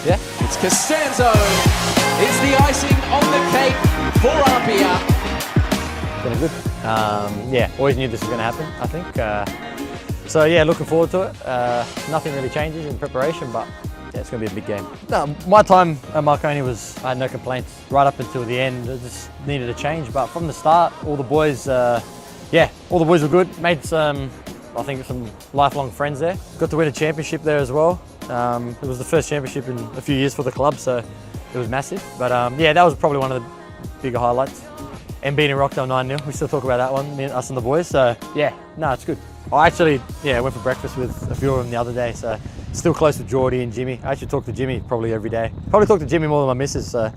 Yeah. It's Costanzo. It's the icing on the cake for APIA. Feeling good. Yeah, always knew this was going to happen, I think. So yeah, looking forward to it. Nothing really changes in preparation, but yeah, it's going to be a big game. No, my time at Marconi was, I had no complaints right up until the end. I just needed a change, but from the start, all the boys, yeah, all the boys were good. Made some, I think, some lifelong friends there. Got to win a championship there as well. It was the first championship in a few years for the club, so it was massive. But yeah, that was probably one of the bigger highlights. And beating Rockdale 9-0, we still talk about that one, us and the boys. So yeah, no, it's good. I actually, yeah, went for breakfast with a few of them the other day, so still close with Geordie and Jimmy. I actually talk to Jimmy probably every day. Probably talk to Jimmy more than my missus, so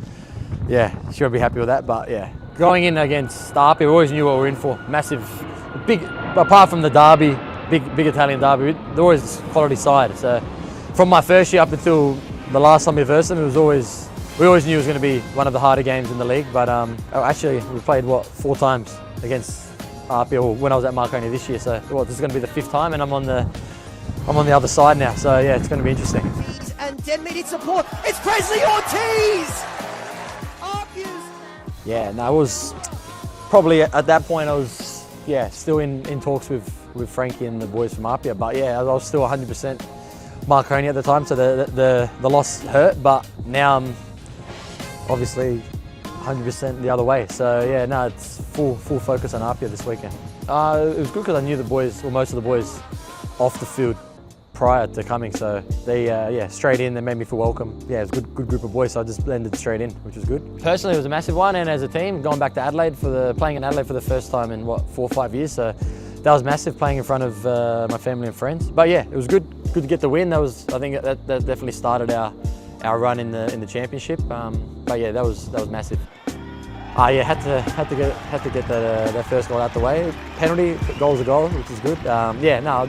yeah, she'll be happy with that. But yeah, going in against APIA, we always knew what we were in for. Massive, big, apart from the derby, big Italian derby, they're always quality side. So from my first year up until the last time we versed them, we always knew it was going to be one of the harder games in the league. But actually, we played, what, 4 times against APIA when I was at Marconi this year. So this is going to be the 5th time, and I'm on the other side now. So yeah, it's going to be interesting. And Den needed support. It's Presley Ortiz! Yeah, no, it was probably at that point I was still in talks with Frankie and the boys from APIA. But yeah, I was still 100% Marconi at the time, so the loss hurt. But now I'm obviously 100% the other way. So yeah, no, it's full focus on APIA this weekend. It was good because I knew the boys, or most of the boys, off the field prior to coming. So they straight in. They made me feel welcome. Yeah, it was a good group of boys. So I just blended straight in, which was good. Personally, it was a massive one, and as a team, going back to Adelaide playing in Adelaide for the first time in what, 4 or 5 years. So that was massive, playing in front of my family and friends. But yeah, it was good to get the win. I think that definitely started our run in the championship. But yeah, that was massive. Yeah, had to get that first goal out the way. Penalty, goal's a goal, which is good. Yeah, no,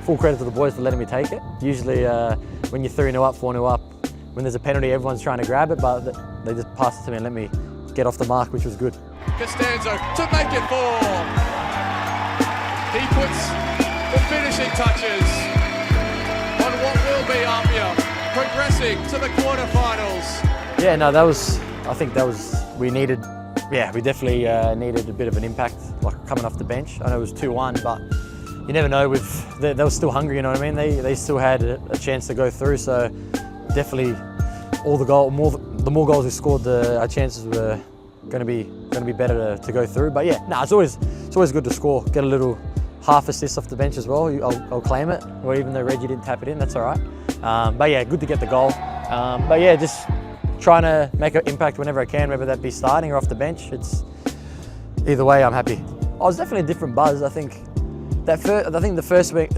full credit to the boys for letting me take it. Usually when you're 3-0 up, 4-0 up, when there's a penalty, everyone's trying to grab it, but they just passed it to me and let me get off the mark, which was good. Costanzo to make it 4. He puts the finishing touches on what will be APIA progressing to the quarterfinals. Yeah, no, I think we definitely needed a bit of an impact, like coming off the bench. I know it was 2-1, but you never know. They were still hungry, you know what I mean? They still had a chance to go through, so definitely the more goals we scored, our chances were going to be better to go through. But yeah, no, it's always good to score. Get a little half assist off the bench as well. I'll claim it, or even though Reggie didn't tap it in, that's all right. But yeah, good to get the goal. But yeah, just trying to make an impact whenever I can, whether that be starting or off the bench. Either way, I'm happy. I was definitely a different buzz. I think the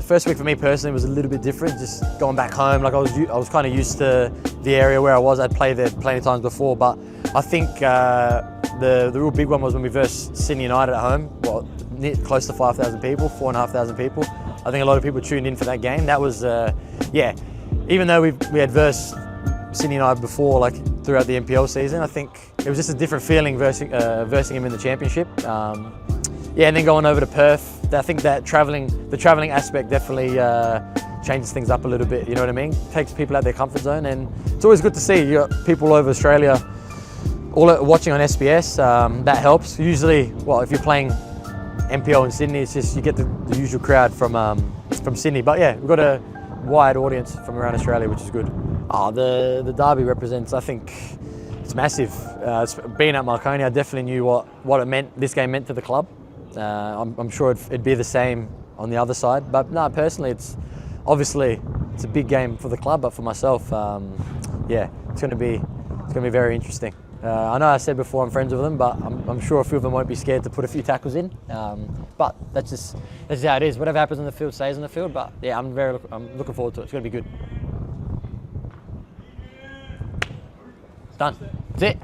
first week for me personally was a little bit different. Just going back home, like I was kind of used to the area where I was. I'd played there plenty of times before, but I think the real big one was when we versed Sydney United at home. Well, close to 5,000 people, 4,500 people. I think a lot of people tuned in for that game. That was yeah. Even though we had versed Sydney United before, like throughout the NPL season, I think it was just a different feeling versing him in the championship. Yeah, and then going over to Perth, I think that the travelling aspect definitely changes things up a little bit. You know what I mean? Takes people out of their comfort zone, and it's always good to see you got people all over Australia, all watching on SBS. That helps. Usually, well, if you're playing NPL in Sydney, it's just you get the usual crowd from Sydney. But yeah, we've got a wide audience from around Australia, which is good. The derby represents, I think, it's massive. Being at Marconi, I definitely knew what it meant. This game meant to the club. I'm sure it'd be the same on the other side. But no, personally, it's a big game for the club, but for myself, yeah, it's going to be very interesting. I know I said before I'm friends with them, but I'm sure a few of them won't be scared to put a few tackles in. But that's just how it is. Whatever happens on the field stays on the field. But yeah, I'm looking forward to it. It's going to be good. Done. That's it.